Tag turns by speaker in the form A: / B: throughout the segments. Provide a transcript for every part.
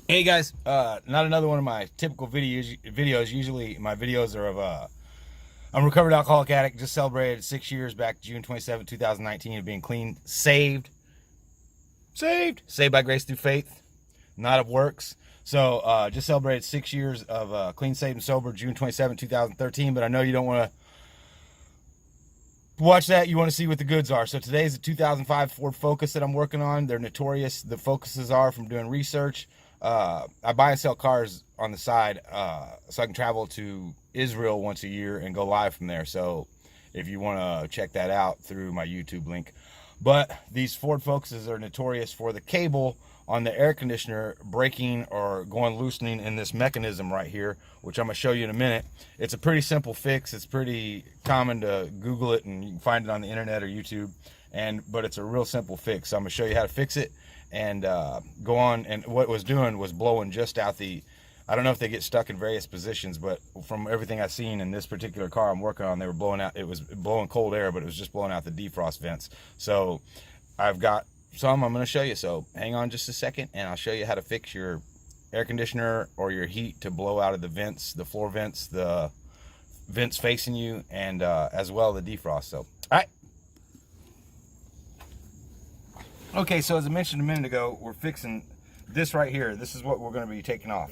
A: Hey guys, not another one of my typical videos. Usually my videos are of I'm a recovered alcoholic addict. Just celebrated 6 years back June 27, 2019 of being clean, saved by grace through faith, not of works. So just celebrated 6 years of clean, saved, and sober June 27, 2013. But I know you don't want to watch that. You want to see what the goods are. So today's a 2005 Ford Focus that I'm working on. They're notorious. The Focuses are, from doing research. I buy and sell cars on the side so I can travel to Israel once a year and go live from there. So if you want to check that out through my YouTube link. But these Ford Focuses are notorious for the cable on the air conditioner breaking or going loosening in this mechanism right here, which I'm going to show you in a minute. It's a pretty simple fix. It's pretty common to Google it, and you can find it on the internet or YouTube. But it's a real simple fix. So I'm going to show you how to fix it and go on. And what it was doing was blowing just out the, I don't know if they get stuck in various positions, but from everything I've seen in this particular car I'm working on, they were blowing out, it was blowing cold air, but it was just blowing out the defrost vents. So I've got some I'm going to show you. So hang on just a second and I'll show you how to fix your air conditioner or your heat to blow out of the vents, the floor vents, the vents facing you, and as well the defrost. So, all right. Okay, so as I mentioned a minute ago, we're fixing this right here. This is what we're going to be taking off.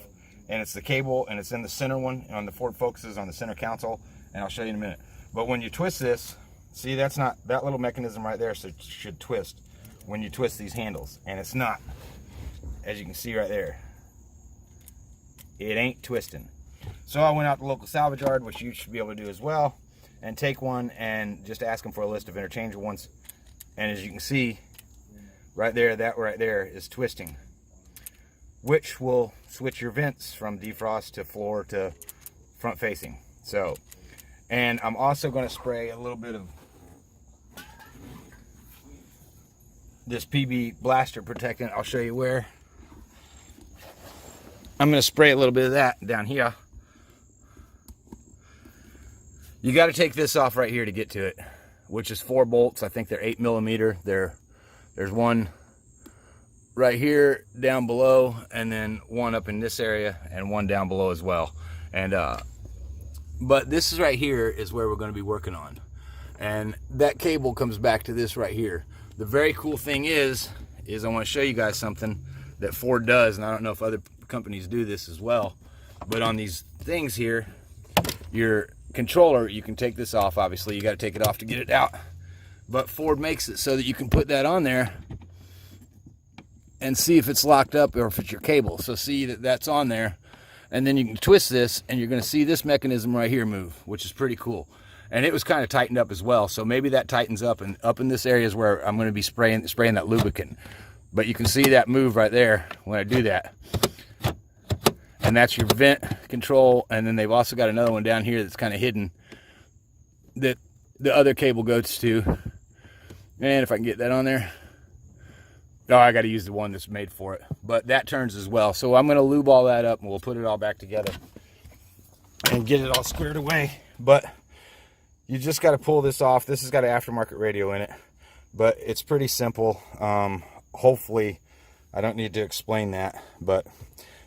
A: And it's the cable, and it's in the center one on the Ford Focuses on the center console, and I'll show you in a minute. But when you twist this, see, that's not, that little mechanism right there, so it should twist when you twist these handles, and it's not, as you can see right there. It ain't twisting. So I went out to the local salvage yard, which you should be able to do as well, and take one and just ask them for a list of interchangeable ones. And as you can see right there, that right there is twisting, which will switch your vents from defrost to floor to front facing. So, and I'm also going to spray a little bit of this PB blaster protectant. I'll show you where. I'm going to spray a little bit of that down here. You got to take this off right here to get to it, which is 4 bolts. I think they're 8mm. There's one right here down below, and then one up in this area, and one down below as well. And but this is right here is where we're going to be working on, and that cable comes back to this right here. The very cool thing is I want to show you guys something that Ford does, and I don't know if other companies do this as well, but on these things here, your controller, you can take this off. Obviously you got to take it off to get it out, but Ford makes it so that you can put that on there and see if it's locked up or if it's your cable. So see that that's on there, and then you can twist this and you're going to see this mechanism right here move, which is pretty cool. And it was kind of tightened up as well, so maybe that tightens up, and up in this area is where I'm going to be spraying that lubricant. But you can see that move right there when I do that, and that's your vent control. And then they've also got another one down here that's kind of hidden that the other cable goes to. And if I can get that on there, oh, I got to use the one that's made for it, but that turns as well. So I'm going to lube all that up, and we'll put it all back together and get it all squared away. But you just got to pull this off. This has got an aftermarket radio in it, but it's pretty simple. Hopefully I don't need to explain that, but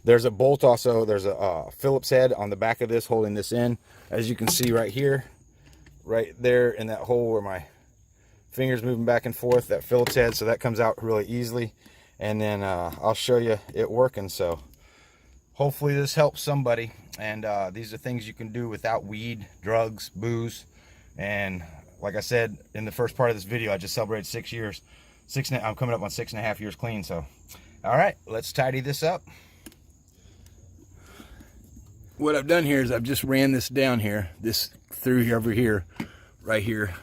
A: there's a bolt also. There's a Phillips head on the back of this holding this in, as you can see right here, right there in that hole where my fingers moving back and forth, that Phillips head. So that comes out really easily, and then I'll show you it working. So hopefully this helps somebody. And these are things you can do without weed, drugs, booze. And like I said in the first part of this video, I just celebrated 6 years. I'm coming up on 6.5 years clean. So all right, let's tidy this up. What I've done here is I've just ran this down here, this through here, over here, right here.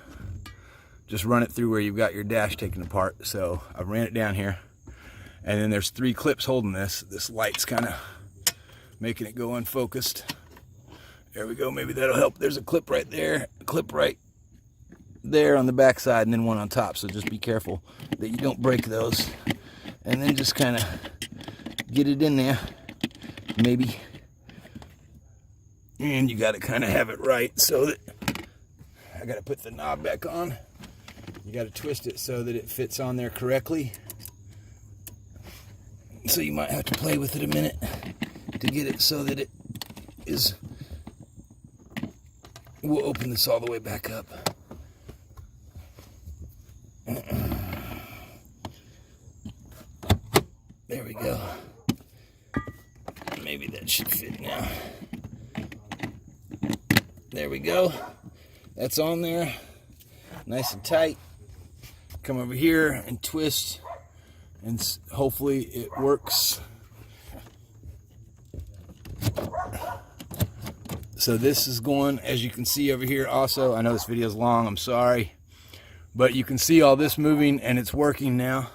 A: Just run it through where you've got your dash taken apart. So I ran it down here, and then there's 3 clips holding this. This light's kind of making it go unfocused. There we go, maybe that'll help. There's a clip right there, a clip right there on the back side, and then one on top. So just be careful that you don't break those. And then just kind of get it in there, maybe. And you got to kind of have it right so that I got to put the knob back on. You got to twist it so that it fits on there correctly. So you might have to play with it a minute to get it so that it is. We'll open this all the way back up. There we go. Maybe that should fit now. There we go. That's on there. Nice and tight. Come over here and twist, and hopefully it works. So this is going, as you can see over here also. I know this video is long, I'm sorry. But you can see all this moving and it's working now.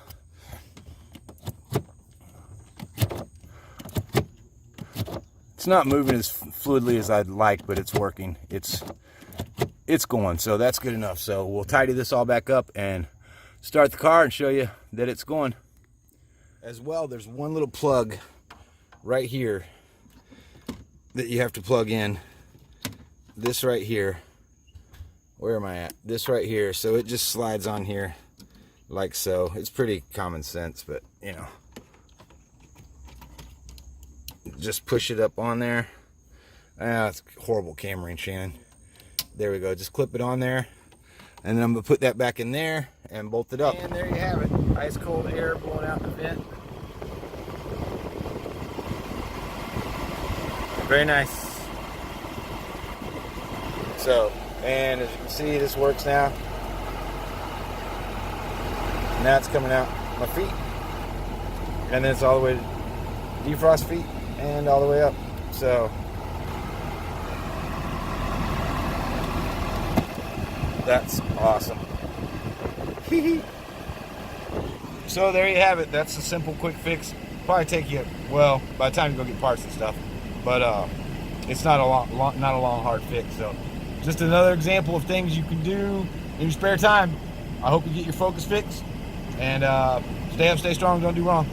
A: It's not moving as fluidly as I'd like, but it's working. It's going, so that's good enough. So we'll tidy this all back up and start the car and show you that it's going. As well, there's one little plug right here that you have to plug in. This right here. Where am I at? This right here. So it just slides on here like so. It's pretty common sense, but you know. Just push it up on there. It's horrible cameraing, Shannon. There we go. Just clip it on there. And then I'm going to put that back in there and bolt it up. And there you have it. Ice cold air blowing out the vent. Very nice. So, and as you can see, this works now. Now it's coming out my feet. And then it's all the way to defrost feet and all the way up. So that's awesome. So there you have it. That's a simple, quick fix. Probably take you, well, by the time you go get parts and stuff, but it's not a long, hard fix. So just another example of things you can do in your spare time. I hope you get your Focus fixed, and stay up, stay strong, don't do wrong.